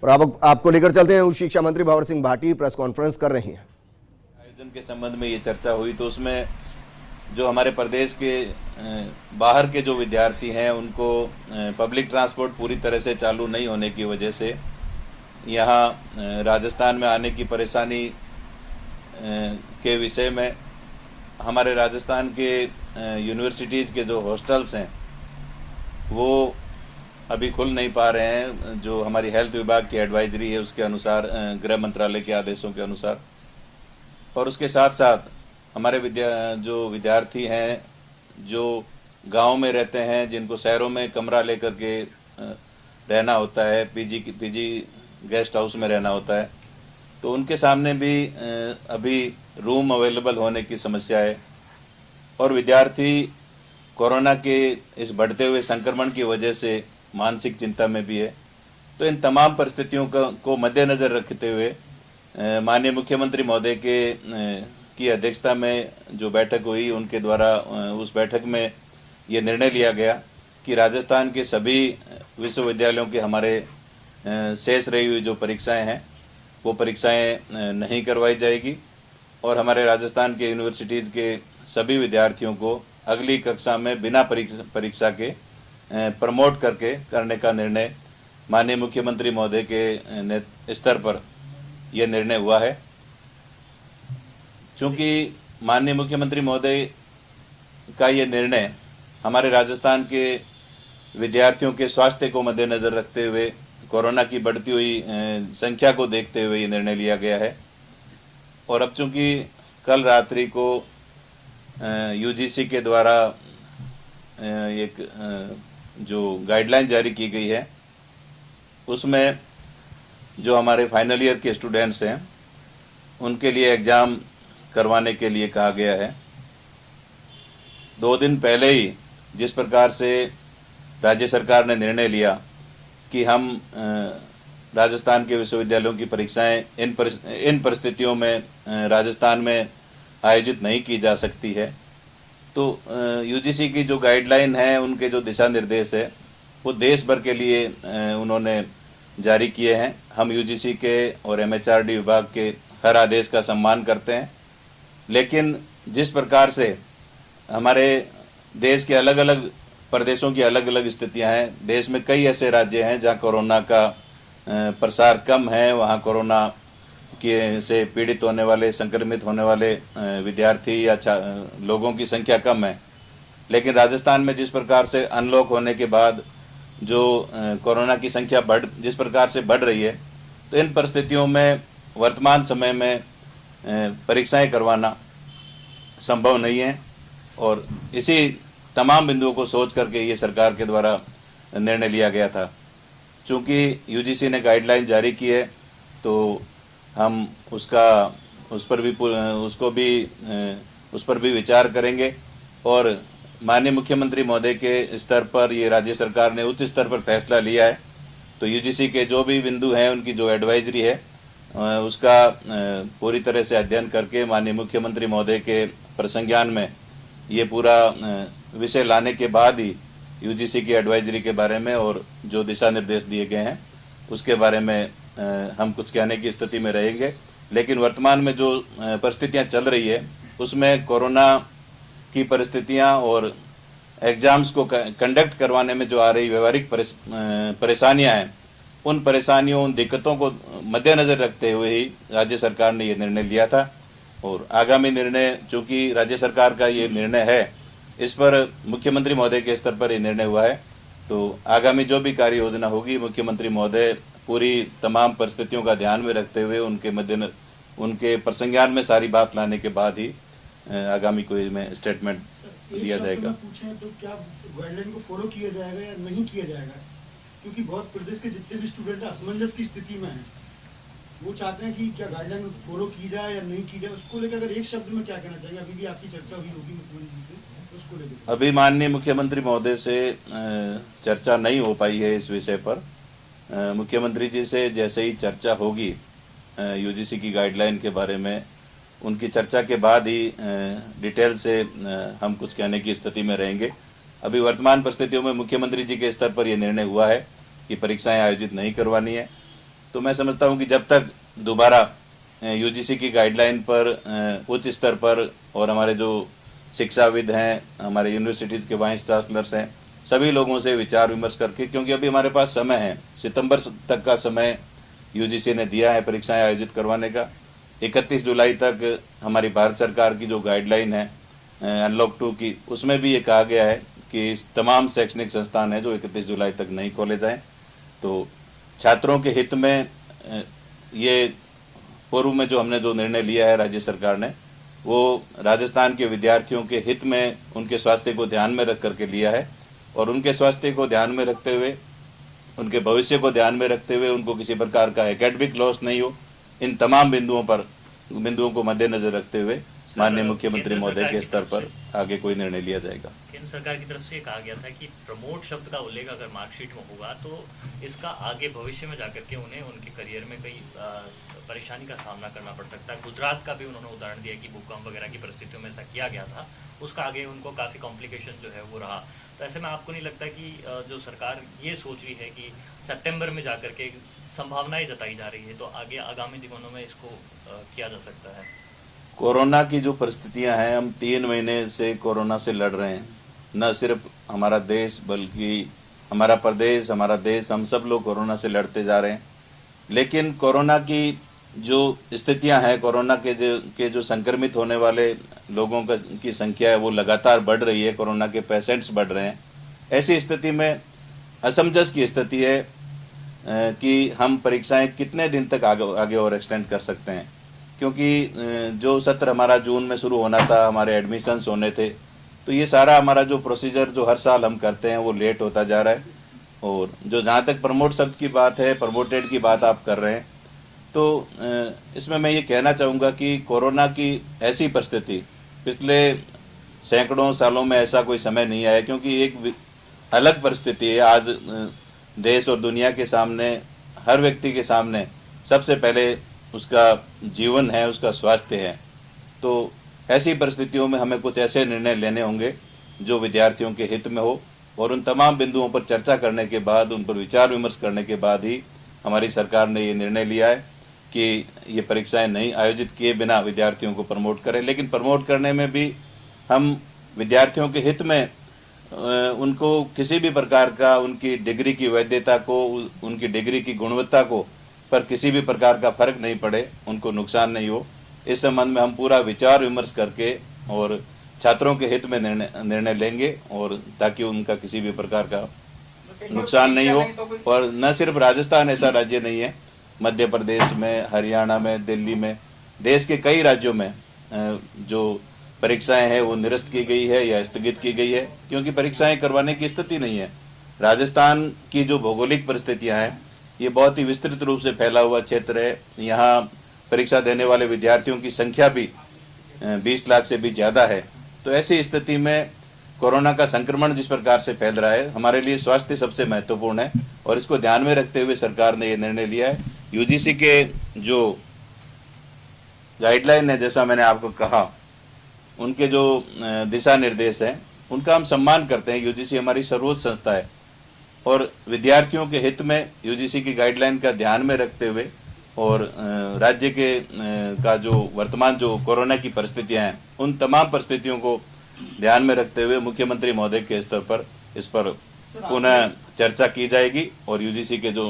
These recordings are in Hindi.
और अब आपको लेकर चलते हैं, उच्च शिक्षा मंत्री भंवर सिंह भाटी प्रेस कॉन्फ्रेंस कर रही हैं। आयोजन के संबंध में ये चर्चा हुई तो उसमें जो हमारे प्रदेश के बाहर के जो विद्यार्थी हैं उनको पब्लिक ट्रांसपोर्ट पूरी तरह से चालू नहीं होने की वजह से यहाँ राजस्थान में आने की परेशानी के विषय में हमारे राजस्थान के यूनिवर्सिटीज़ के जो हॉस्टल्स हैं वो अभी खुल नहीं पा रहे हैं। जो हमारी हेल्थ विभाग की एडवाइजरी है उसके अनुसार, गृह मंत्रालय के आदेशों के अनुसार, और उसके साथ साथ हमारे जो विद्यार्थी हैं जो गांव में रहते हैं, जिनको शहरों में कमरा लेकर के रहना होता है, पीजी गेस्ट हाउस में रहना होता है, तो उनके सामने भी अभी रूम अवेलेबल होने की समस्या है। और विद्यार्थी कोरोना के इस बढ़ते हुए संक्रमण की वजह से मानसिक चिंता में भी है। तो इन तमाम परिस्थितियों को मद्देनज़र रखते हुए माननीय मुख्यमंत्री महोदय की अध्यक्षता में जो बैठक हुई, उनके द्वारा उस बैठक में ये निर्णय लिया गया कि राजस्थान के सभी विश्वविद्यालयों के हमारे शेष रही हुई जो परीक्षाएं हैं वो परीक्षाएं नहीं करवाई जाएगी और हमारे राजस्थान के यूनिवर्सिटीज़ के सभी विद्यार्थियों को अगली कक्षा में बिना परीक्षा के प्रमोट करने का निर्णय माननीय मुख्यमंत्री महोदय के स्तर पर यह निर्णय हुआ है। चूँकि माननीय मुख्यमंत्री महोदय का ये निर्णय हमारे राजस्थान के विद्यार्थियों के स्वास्थ्य को मद्देनज़र रखते हुए, कोरोना की बढ़ती हुई संख्या को देखते हुए ये निर्णय लिया गया है। और अब चूँकि कल रात्रि को यूजीसी के द्वारा एक जो गाइडलाइन जारी की गई है उसमें जो हमारे फाइनल ईयर के स्टूडेंट्स हैं उनके लिए एग्ज़ाम करवाने के लिए कहा गया है। 2 दिन पहले ही जिस प्रकार से राज्य सरकार ने निर्णय लिया कि हम राजस्थान के विश्वविद्यालयों की परीक्षाएं इन परिस्थितियों में राजस्थान में आयोजित नहीं की जा सकती है, तो यूजीसी की जो गाइडलाइन है, उनके जो दिशा निर्देश है वो देश भर के लिए उन्होंने जारी किए हैं। हम यूजीसी के और एमएचआरडी विभाग के हर आदेश का सम्मान करते हैं, लेकिन जिस प्रकार से हमारे देश के अलग अलग प्रदेशों की अलग अलग स्थितियां हैं, देश में कई ऐसे राज्य हैं जहां कोरोना का प्रसार कम है, वहां कोरोना के से पीड़ित होने वाले, संक्रमित होने वाले विद्यार्थी या लोगों की संख्या कम है। लेकिन राजस्थान में जिस प्रकार से अनलॉक होने के बाद जो कोरोना की संख्या जिस प्रकार से बढ़ रही है, तो इन परिस्थितियों में वर्तमान समय में परीक्षाएं करवाना संभव नहीं है। और इसी तमाम बिंदुओं को सोच करके ये सरकार के द्वारा निर्णय लिया गया था। चूँकि यूजीसी ने गाइडलाइन जारी की है तो हम उस पर भी विचार करेंगे और माननीय मुख्यमंत्री महोदय के स्तर पर ये राज्य सरकार ने उच्च स्तर पर फैसला लिया है। तो यूजीसी के जो भी बिंदु हैं, उनकी जो एडवाइजरी है उसका पूरी तरह से अध्ययन करके माननीय मुख्यमंत्री महोदय के प्रसंज्ञान में ये पूरा विषय लाने के बाद ही यूजीसी की एडवाइजरी के बारे में और जो दिशा निर्देश दिए गए हैं उसके बारे में हम कुछ कहने की स्थिति में रहेंगे। लेकिन वर्तमान में जो परिस्थितियां चल रही है उसमें कोरोना की परिस्थितियां और एग्ज़ाम्स को कंडक्ट करवाने में जो आ रही व्यवहारिक परेशानियां हैं, उन परेशानियों, उन दिक्कतों को मद्देनज़र रखते हुए ही राज्य सरकार ने ये निर्णय लिया था। और आगामी निर्णय, चूँकि राज्य सरकार का ये निर्णय है, इस पर मुख्यमंत्री महोदय के स्तर पर ये निर्णय हुआ है, तो आगामी जो भी कार्य योजना होगी मुख्यमंत्री महोदय पूरी तमाम परिस्थितियों का ध्यान में रखते हुए उनके प्रसंज्ञान में सारी बात लाने के बाद ही आगामी कोई में स्टेटमेंट दिया जाएगा। पूछें तो क्या गाइडलाइन को फॉलो किया जाएगा या नहीं किया जाएगा? क्योंकि बहुत प्रदेश के जितने भी स्टूडेंट असमंजस की स्थिति में हैं, वो चाहते हैं कि क्या गाइडलाइन फॉलो की जाए या नहीं की जाए। उसको लेकर अगर एक शब्द में क्या कहना चाहिए? अभी भी आपकी चर्चा हुई होगी मुख्यमंत्री जी से, उसको लेकर। अभी माननीय मुख्यमंत्री महोदय से चर्चा नहीं हो पाई है इस विषय पर। मुख्यमंत्री जी से जैसे ही चर्चा होगी यूजीसी की गाइडलाइन के बारे में, उनकी चर्चा के बाद ही डिटेल से हम कुछ कहने की स्थिति में रहेंगे। अभी वर्तमान परिस्थितियों में मुख्यमंत्री जी के स्तर पर यह निर्णय हुआ है कि परीक्षाएं आयोजित नहीं करवानी है तो मैं समझता हूं कि जब तक दोबारा यूजीसी की गाइडलाइन पर उच्च स्तर पर और हमारे जो शिक्षाविद हैं, हमारे यूनिवर्सिटीज़ के वाइस चांसलर्स हैं, सभी लोगों से विचार विमर्श करके, क्योंकि अभी हमारे पास समय है, सितंबर तक का समय यूजीसी ने दिया है परीक्षाएं आयोजित करवाने का। 31 जुलाई तक हमारी भारत सरकार की जो गाइडलाइन है अनलॉक 2 की, उसमें भी ये कहा गया है कि तमाम शैक्षणिक संस्थान हैं जो 31 जुलाई तक नहीं खोले जाएं। तो छात्रों के हित में ये पूर्व में जो हमने जो निर्णय लिया है राज्य सरकार ने, वो राजस्थान के विद्यार्थियों के हित में, उनके स्वास्थ्य को ध्यान में रख करके लिया है। और उनके स्वास्थ्य को ध्यान में रखते हुए, उनके भविष्य को ध्यान में रखते हुए, उनको किसी प्रकार का एकेडमिक लॉस नहीं हो, इन तमाम बिंदुओं को मद्देनजर रखते हुए माननीय मुख्यमंत्री महोदय के स्तर पर आगे कोई निर्णय लिया जाएगा। केंद्र सरकार की तरफ से कहा गया था कि प्रमोट शब्द का उल्लेख अगर मार्कशीट में होगा तो इसका आगे भविष्य में जाकर के उन्हें उनके करियर में कई परेशानी का सामना करना पड़ सकता है। गुजरात का भी उन्होंने उदाहरण दिया कि भूकंप वगैरह की परिस्थितियों में ऐसा किया गया था, उसका आगे उनको काफ़ी कॉम्प्लिकेशन जो है वो रहा। तो ऐसे में आपको नहीं लगता कि जो सरकार ये सोच रही है कि सितंबर में जाकर के संभावनाएं जताई जा रही है, तो आगे आगामी दिनों में इसको किया जा सकता है? कोरोना की जो परिस्थितियां हैं, हम 3 महीने से कोरोना से लड़ रहे हैं। न सिर्फ हमारा देश बल्कि हमारा प्रदेश, हमारा देश, हम सब लोग कोरोना से लड़ते जा रहे हैं। लेकिन कोरोना की जो स्थितियां हैं, कोरोना के जो संक्रमित होने वाले लोगों की संख्या है वो लगातार बढ़ रही है, कोरोना के पेशेंट्स बढ़ रहे हैं। ऐसी स्थिति में असमंजस की स्थिति है कि हम परीक्षाएं कितने दिन तक आगे और एक्सटेंड कर सकते हैं, क्योंकि जो सत्र हमारा जून में शुरू होना था, हमारे एडमिशन्स होने थे, तो ये सारा हमारा जो प्रोसीजर जो हर साल हम करते हैं वो लेट होता जा रहा है। और जो जहाँ तक प्रमोट शब्द की बात है, प्रमोटेड की बात आप कर रहे हैं, तो इसमें मैं ये कहना चाहूँगा कि कोरोना की ऐसी परिस्थिति पिछले सैकड़ों सालों में ऐसा कोई समय नहीं आया, क्योंकि एक अलग परिस्थिति है। आज देश और दुनिया के सामने, हर व्यक्ति के सामने सबसे पहले उसका जीवन है, उसका स्वास्थ्य है। तो ऐसी परिस्थितियों में हमें कुछ ऐसे निर्णय लेने होंगे जो विद्यार्थियों के हित में हो, और उन तमाम बिंदुओं पर चर्चा करने के बाद, उन पर विचार विमर्श करने के बाद ही हमारी सरकार ने ये निर्णय लिया है कि ये परीक्षाएं नहीं आयोजित किए बिना विद्यार्थियों को प्रमोट करें। लेकिन प्रमोट करने में भी हम विद्यार्थियों के हित में उनको किसी भी प्रकार का, उनकी डिग्री की वैधता को, उनकी डिग्री की गुणवत्ता को पर किसी भी प्रकार का फर्क नहीं पड़े, उनको नुकसान नहीं हो, इस संबंध में हम पूरा विचार विमर्श करके और छात्रों के हित में निर्णय लेंगे, और ताकि उनका किसी भी प्रकार का नुकसान नहीं हो। और न सिर्फ राजस्थान ऐसा राज्य नहीं है, मध्य प्रदेश में, हरियाणा में, दिल्ली में, देश के कई राज्यों में जो परीक्षाएं हैं वो निरस्त की गई है या स्थगित की गई है, क्योंकि परीक्षाएं करवाने की स्थिति नहीं है। राजस्थान की जो भौगोलिक परिस्थितियां हैं, ये बहुत ही विस्तृत रूप से फैला हुआ क्षेत्र है। यहाँ परीक्षा देने वाले विद्यार्थियों की संख्या भी 20 लाख से भी ज़्यादा है। तो ऐसी स्थिति में कोरोना का संक्रमण जिस प्रकार से फैल रहा है, हमारे लिए स्वास्थ्य सबसे महत्वपूर्ण है, और इसको ध्यान में रखते हुए सरकार ने ये निर्णय लिया है। यूजीसी के जो गाइडलाइन है, जैसा मैंने आपको कहा, उनके जो दिशा निर्देश हैं उनका हम सम्मान करते हैं। यूजीसी हमारी सर्वोच्च संस्था है, और विद्यार्थियों के हित में यूजीसी की गाइडलाइन का ध्यान में रखते हुए और राज्य के का जो वर्तमान जो कोरोना की परिस्थितियां हैं, उन तमाम परिस्थितियों को ध्यान में रखते हुए मुख्यमंत्री महोदय के स्तर पर इस पर पुनः चर्चा की जाएगी, और यूजीसी के जो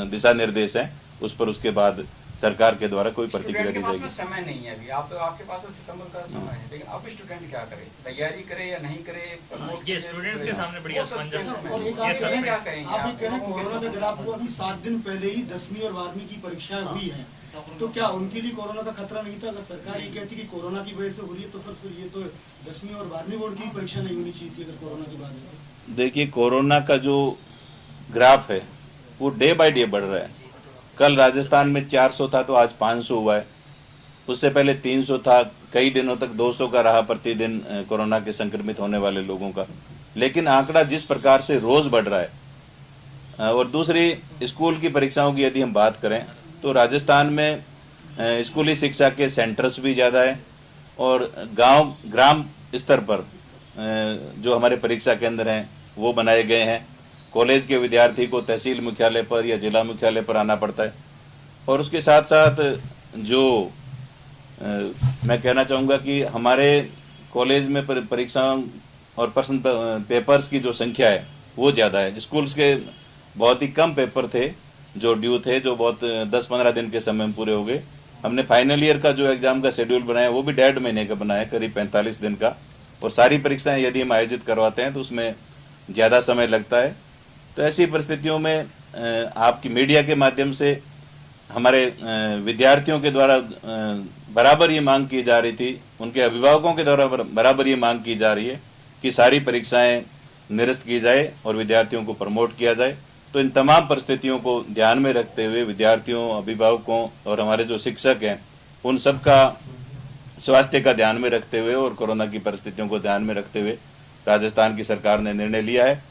दिशा निर्देश हैं उस पर उसके बाद सरकार के द्वारा कोई प्रतिक्रिया दी जाएगी। समय नहीं है अभी, आपके पास तो सितंबर का समय है, लेकिन अब स्टूडेंट क्या करे, तैयारी करे या नहीं करे? ये स्टूडेंट्स के सामने बड़ी असमंजस क्या कहेंगे? आप ये कह रहे हैं कोरोना के खिलाफ हुआ, अभी 7 दिन पहले ही 10वीं और 12वीं की परीक्षाएं हुई हैं, तो क्या उनके लिए कोरोना का खतरा नहीं था? अगर सरकार ये कहती कि कोरोना की वजह से हो रही है, तो फिर ये तो 10वीं और 12वीं बोर्ड की परीक्षा नहीं होनी चाहिए थी अगर कोरोना की बात है। देखिए, कोरोना का जो ग्राफ है वो डे बाय डे बढ़ रहा है। कल राजस्थान में 400 था, तो आज 500 हुआ है। उससे पहले 300 था, कई दिनों तक 200 का रहा प्रतिदिन कोरोना के संक्रमित होने वाले लोगों का। लेकिन आंकड़ा जिस प्रकार से रोज बढ़ रहा है, और दूसरी स्कूल की परीक्षाओं की यदि हम बात करें तो राजस्थान में स्कूली शिक्षा के सेंटर्स भी ज़्यादा है, और ग्राम स्तर पर जो हमारे परीक्षा केंद्र हैं वो बनाए गए हैं। कॉलेज के विद्यार्थी को तहसील मुख्यालय पर या जिला मुख्यालय पर आना पड़ता है। और उसके साथ साथ जो मैं कहना चाहूँगा कि हमारे कॉलेज में परीक्षाओं और प्रश्न पेपर्स की जो संख्या है वो ज़्यादा है। स्कूल्स के बहुत ही कम पेपर थे जो ड्यू थे, जो बहुत 10-15 दिन के समय में पूरे हो गए। हमने फाइनल ईयर का जो एग्जाम का शेड्यूल बनाया वो भी 1.5 महीने का बनाया, करीब 45 दिन का। और सारी परीक्षाएं यदि हम आयोजित करवाते हैं तो उसमें ज़्यादा समय लगता है। तो ऐसी परिस्थितियों में आपकी मीडिया के माध्यम से हमारे विद्यार्थियों के द्वारा बराबर ये मांग की जा रही थी, उनके अभिभावकों के द्वारा बराबर ये मांग की जा रही है कि सारी परीक्षाएं निरस्त की जाए और विद्यार्थियों को प्रमोट किया जाए। तो इन तमाम परिस्थितियों को ध्यान में रखते हुए विद्यार्थियों, अभिभावकों और हमारे जो शिक्षक हैं उन सब का स्वास्थ्य का ध्यान में रखते हुए और कोरोना की परिस्थितियों को ध्यान में रखते हुए राजस्थान की सरकार ने निर्णय लिया है